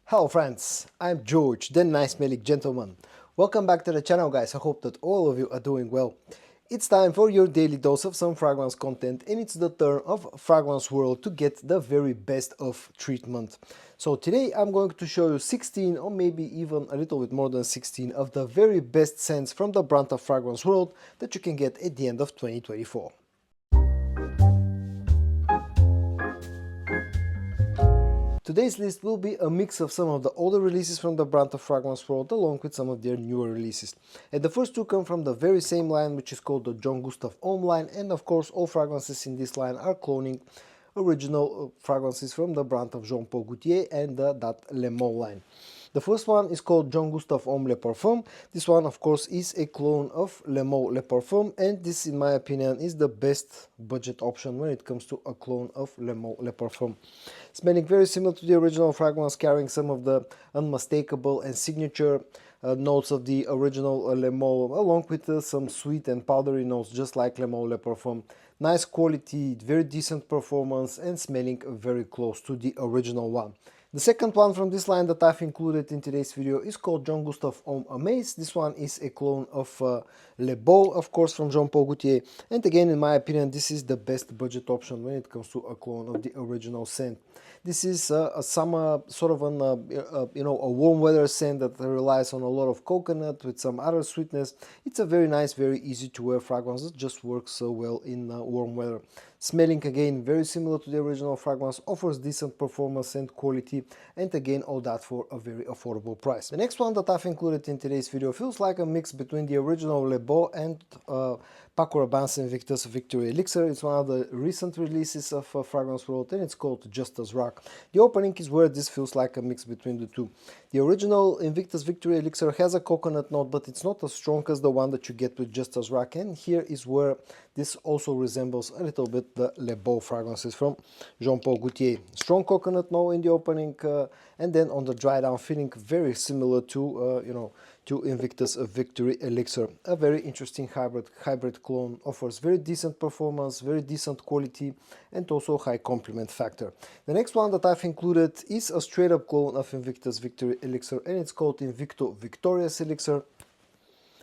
Hello friends, I'm George, the nice smelling gentleman. Welcome back to the channel guys, I hope that all of you are doing well. It's time for your daily dose of some fragrance content and it's the turn of Fragrance World to get the very best of treatment. So today I'm going to show you 16 or maybe even a little bit more than 16 of the very best scents from the brand of Fragrance World that you can get at the end of 2024. Today's list will be a mix of some of the older releases from the brand of Fragrance World along with some of their newer releases. And the first two come from the very same line, which is called the John Gustav Homme line, and of course all fragrances in this line are cloning original fragrances from the brand of Paul Gaultier and that Le Mans line. The first one is called John Gustav Homme Le Parfum. This one of course is a clone of Le Mans Le Parfum, and this in my opinion is the best budget option when it comes to a clone of Le Mans Le Parfum. Smelling very similar to the original fragrance, carrying some of the unmistakable and signature notes of the original Le Mans, along with some sweet and powdery notes just like Le Mans Le Parfum. Nice quality, very decent performance, and smelling very close to the original one. The second one from this line that I've included in today's video is called John Gustav Homme Amaze. This one is a clone of Le Beau, of course, from Paul Gaultier. And again, in my opinion, this is the best budget option when it comes to a clone of the original scent. This is a summer, sort of a warm weather scent that relies on a lot of coconut with some other sweetness. It's a very nice, very easy to wear fragrance that just works so well in warm weather. Smelling again very similar to the original fragrance, offers decent performance and quality, and again all that for a very affordable price. The next one that I've included in today's video feels like a mix between the original Le Beau and Paco Rabanne's Invictus Victory Elixir. It's one of the recent releases of Fragrance World and it's called Just As Rock. The opening is where this feels like a mix between the two. The original Invictus Victory Elixir has a coconut note, but it's not as strong as the one that you get with Just As Rock, and here is where this also resembles a little bit the Le Beau fragrances from Paul Gaultier. Strong coconut note in the opening, and then on the dry down feeling very similar to to Invictus Victory Elixir. A very interesting hybrid clone, offers very decent performance, very decent quality, and also high compliment factor. The next one that I've included is a straight up clone of Invictus Victory Elixir, and it's called Invictus Victorious Elixir.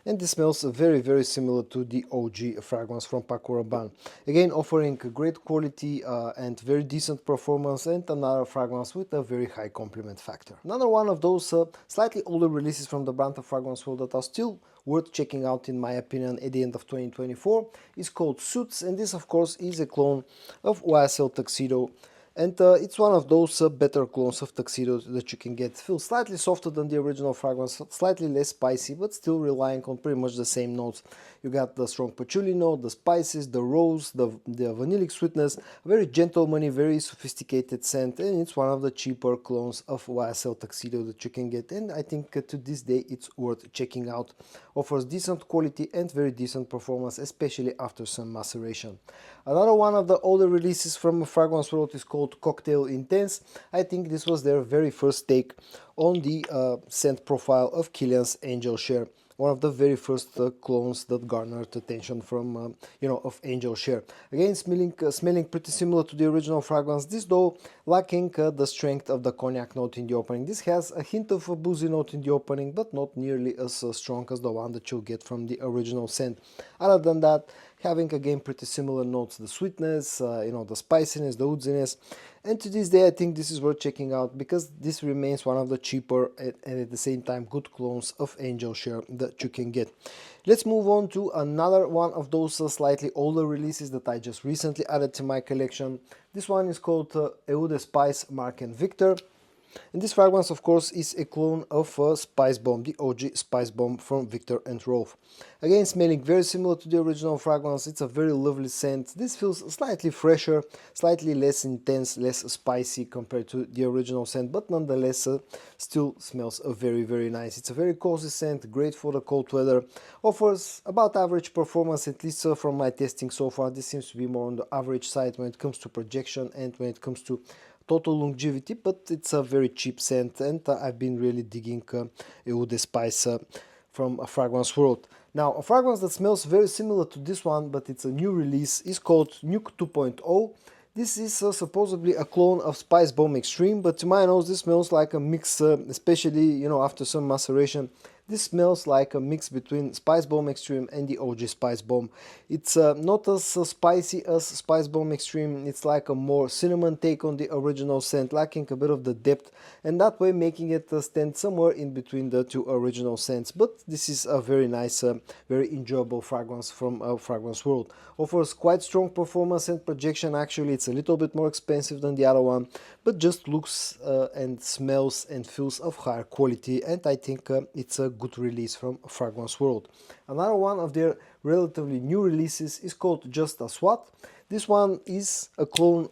And this smells very similar to the OG fragrance from Paco Rabanne. Again, offering great quality and very decent performance, and another fragrance with a very high compliment factor. Another one of those slightly older releases from the brand of Fragrance World that are still worth checking out in my opinion at the end of 2024 is called Suits, and this of course is a clone of YSL Tuxedo. And it's one of those better clones of Tuxedo that you can get. Feels slightly softer than the original fragrance, slightly less spicy, but still relying on pretty much the same notes. You got the strong patchouli note, the spices, the rose, the vanillic sweetness, a very gentlemanly, very sophisticated scent, and it's one of the cheaper clones of YSL Tuxedo that you can get, and I think to this day it's worth checking out. Offers decent quality and very decent performance, especially after some maceration. Another one of the older releases from Fragrance World is called Cocktail Intense. I think this was their very first take on the scent profile of Kilian's Angel Share. One of the very first clones that garnered attention from, of Angel Share. Again, smelling pretty similar to the original fragrance. This though lacking the strength of the cognac note in the opening. This has a hint of a boozy note in the opening, but not nearly as strong as the one that you'll get from the original scent. Other than that, having again pretty similar notes, the sweetness, the spiciness, the woodiness. And to this day I think this is worth checking out because this remains one of the cheaper and at the same time good clones of Angel Share that you can get. Let's move on to another one of those slightly older releases that I just recently added to my collection. This one is called Eau de Spice Marc and Victor. And this fragrance of course is a clone of Spicebomb, the OG Spicebomb from Victor and Rolf. Again, smelling very similar to the original fragrance. It's a very lovely scent. This feels slightly fresher, slightly less intense, less spicy compared to the original scent, but nonetheless still smells very nice. It's a very cozy scent, great for the cold weather, offers about average performance, at least from my testing so far. This seems to be more on the average side when it comes to projection and when it comes to total longevity, but it's a very cheap scent, and I've been really digging Eau de Spice from a Fragrance World. Now, a fragrance that smells very similar to this one, but it's a new release, is called Nuke 2.0. This is supposedly a clone of Spicebomb Extreme, but to my nose this smells like a mix, especially, you know, after some maceration. This smells like a mix between Spicebomb Extreme and the OG Spicebomb. It's not as spicy as Spicebomb Extreme, it's like a more cinnamon take on the original scent, lacking a bit of the depth, and that way making it stand somewhere in between the two original scents. But this is a very nice, very enjoyable fragrance from Fragrance World. Offers quite strong performance and projection. Actually, it's a little bit more expensive than the other one, but just looks and smells and feels of higher quality, and I think it's a good release from Fragrance World. Another one of their relatively new releases is called Just a Swat. This one is a clone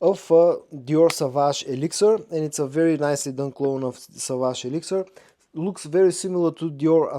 of Dior Sauvage Elixir, and it's a very nicely done clone of Sauvage Elixir. Looks very similar to Dior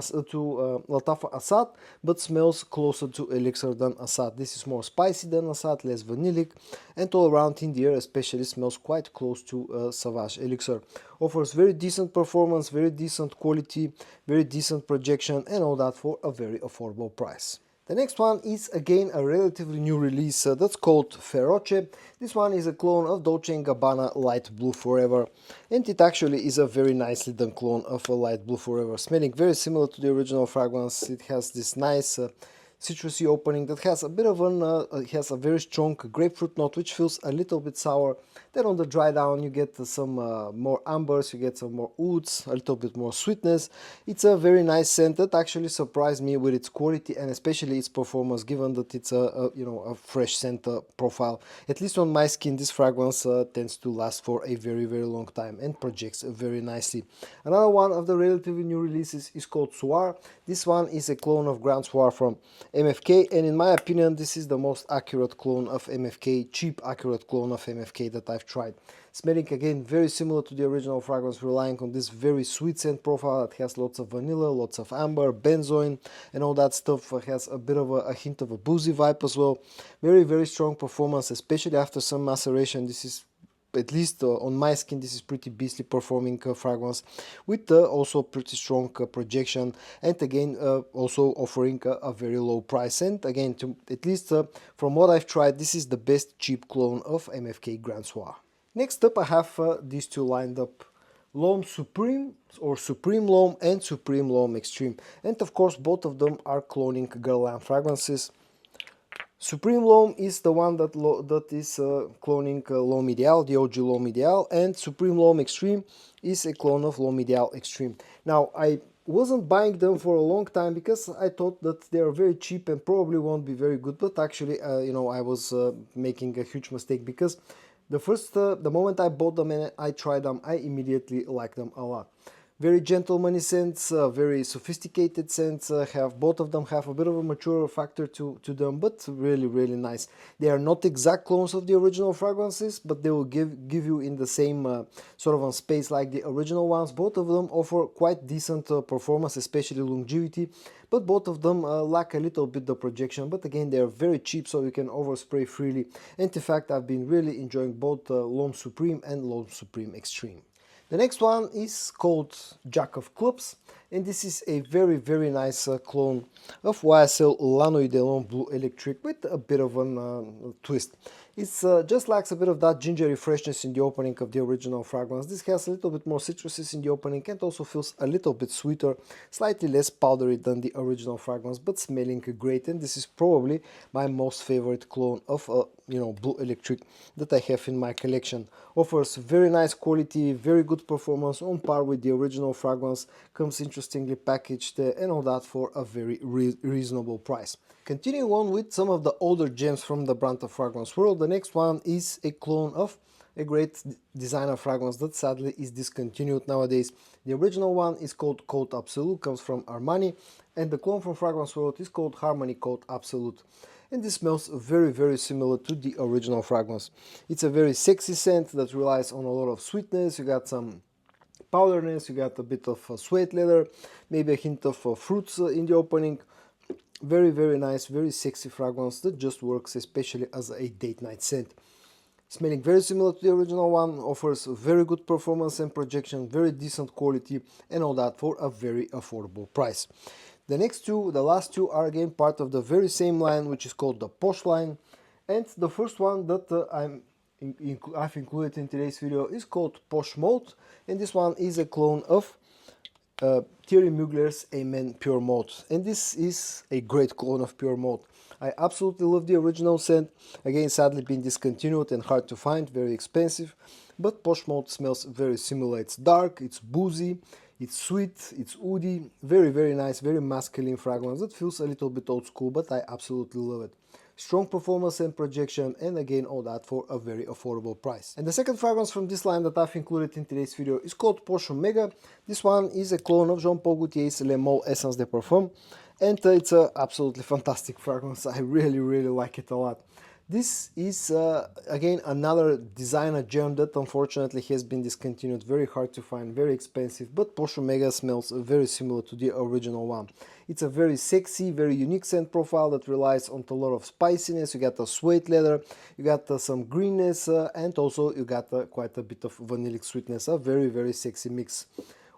Lattafa Assad, but smells closer to Elixir than Assad. This is more spicy than Assad, less vanillic, and all around in the air especially smells quite close to Sauvage Elixir. Offers very decent performance, very decent quality, very decent projection, and all that for a very affordable price. The next one is again a relatively new release that's called Feroce. This one is a clone of Dolce & Gabbana Light Blue Forever, and it actually is a very nicely done clone of a Light Blue Forever, smelling very similar to the original fragrance. It has this nice citrusy opening that has a bit of it has a very strong grapefruit note which feels a little bit sour. Then on the dry down you get some more ambers, you get some more ouds, a little bit more sweetness. It's a very nice scent that actually surprised me with its quality and especially its performance, given that it's a fresh scent profile. At least on my skin this fragrance tends to last for a very long time and projects very nicely. Another one of the relatively new releases is called Soir. This one is a clone of Grand Soir from MFK, and in my opinion this is the most accurate clone of MFK, cheap accurate clone of MFK that I've tried. Smelling again very similar to the original fragrance, relying on this very sweet scent profile that has lots of vanilla, lots of amber, benzoin and all that stuff. Has a bit of a hint of a boozy vibe as well. Very strong performance, especially after some maceration. This is, at least on my skin, this is pretty beastly performing fragrance with also pretty strong projection, and again also offering a very low price. And again, at least from what I've tried, this is the best cheap clone of MFK Grand Soir. Next up I have these two lined up, L'Homme Supreme or Supreme L'Homme and Supreme L'Homme Extreme, and of course both of them are cloning Guerlain fragrances. Supreme L'Homme is the one that is cloning L'Homme Ideal, the OG L'Homme Ideal, and Supreme L'Homme Extreme is a clone of L'Homme Ideal Extreme. Now, I wasn't buying them for a long time because I thought that they are very cheap and probably won't be very good, but actually, I was making a huge mistake, because the moment I bought them and I tried them, I immediately liked them a lot. Very gentlemanly scents, very sophisticated scents. Both of them have a bit of a mature factor to them, but really nice. They are not exact clones of the original fragrances, but they will give you in the same sort of space like the original ones. Both of them offer quite decent performance, especially longevity, but both of them lack a little bit the projection. But again, they are very cheap, so you can overspray freely. And in fact, I've been really enjoying both L'Homme Supreme and L'Homme Supreme Extreme. The next one is called Jack of Clubs, and this is a very nice clone of YSL La Nuit de L'Homme Blue Electric with a bit of a twist. It just lacks a bit of that gingery freshness in the opening of the original fragrance. This has a little bit more citruses in the opening and also feels a little bit sweeter, slightly less powdery than the original fragrance, but smelling great. And this is probably my most favorite clone of Blue Electric that I have in my collection. Offers very nice quality, very good performance, on par with the original fragrance, comes interestingly packaged and all that for a very reasonable price. Continuing on with some of the older gems from the brand of Fragrance World, the next one is a clone of a great designer fragrance that sadly is discontinued nowadays. The original one is called Code Absolute, comes from Armani, and the clone from Fragrance World is called Armani Code Absolute. And this smells very similar to the original fragrance. It's a very sexy scent that relies on a lot of sweetness. You got some powderness, you got a bit of suede leather, maybe a hint of fruits in the opening. Very nice, very sexy fragrance that just works especially as a date night scent. Smelling very similar to the original one, offers very good performance and projection, very decent quality, and all that for a very affordable price. The last two are again part of the very same line, which is called the Posh line, And the first one that I've included in today's video is called Posh Mode, and this one is a clone of Thierry Mugler's Amen Pure Mode, and this is a great clone of Pure Mode. I absolutely love the original scent. Again, sadly been discontinued and hard to find, very expensive, but Posh Mode smells very similar. It's dark, it's boozy, it's sweet, it's woody, very nice, very masculine fragrance that feels a little bit old school, but I absolutely love it. Strong performance and projection, and again all that for a very affordable price. And the second fragrance from this line that I've included in today's video is called Posh Omega. This one is a clone of Paul Gaultier's Le Mot Essence de Parfum, and it's an absolutely fantastic fragrance. I really like it a lot. This is again another designer gem that unfortunately has been discontinued, very hard to find, very expensive, but Posh Omega smells very similar to the original one. It's a very sexy, very unique scent profile that relies on a lot of spiciness. You got a suede leather, you got some greenness, and also you got quite a bit of vanillic sweetness. A very sexy mix.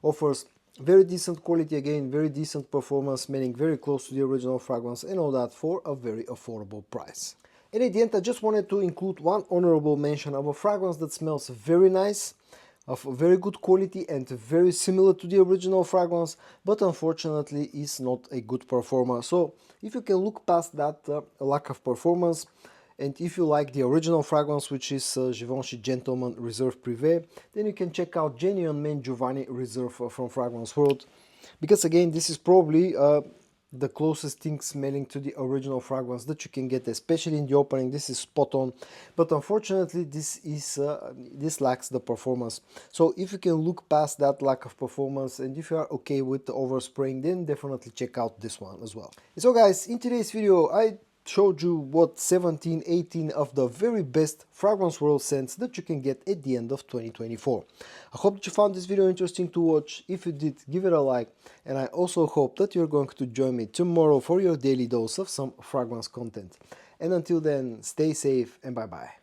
Offers very decent quality, again very decent performance, smelling very close to the original fragrance, and all that for a very affordable price. And at the end, I just wanted to include one honorable mention of a fragrance that smells very nice, of very good quality and very similar to the original fragrance, but unfortunately is not a good performer. So if you can look past that lack of performance, and if you like the original fragrance, which is Givenchy Gentleman Reserve Privé, then you can check out Genuine Man Giovanni Reserve from Fragrance World, because again this is probably the closest thing smelling to the original fragrance that you can get, especially in the opening. This is spot on, but unfortunately this lacks the performance. So if you can look past that lack of performance, and if you are okay with the overspraying, then definitely check out this one as well. So guys, in today's video I showed you what 18 of the very best Fragrance World scents that you can get at the end of 2024. I hope that you found this video interesting to watch. If you did, give it a like, and I also hope that you're going to join me tomorrow for your daily dose of some fragrance content. And until then, stay safe and bye bye.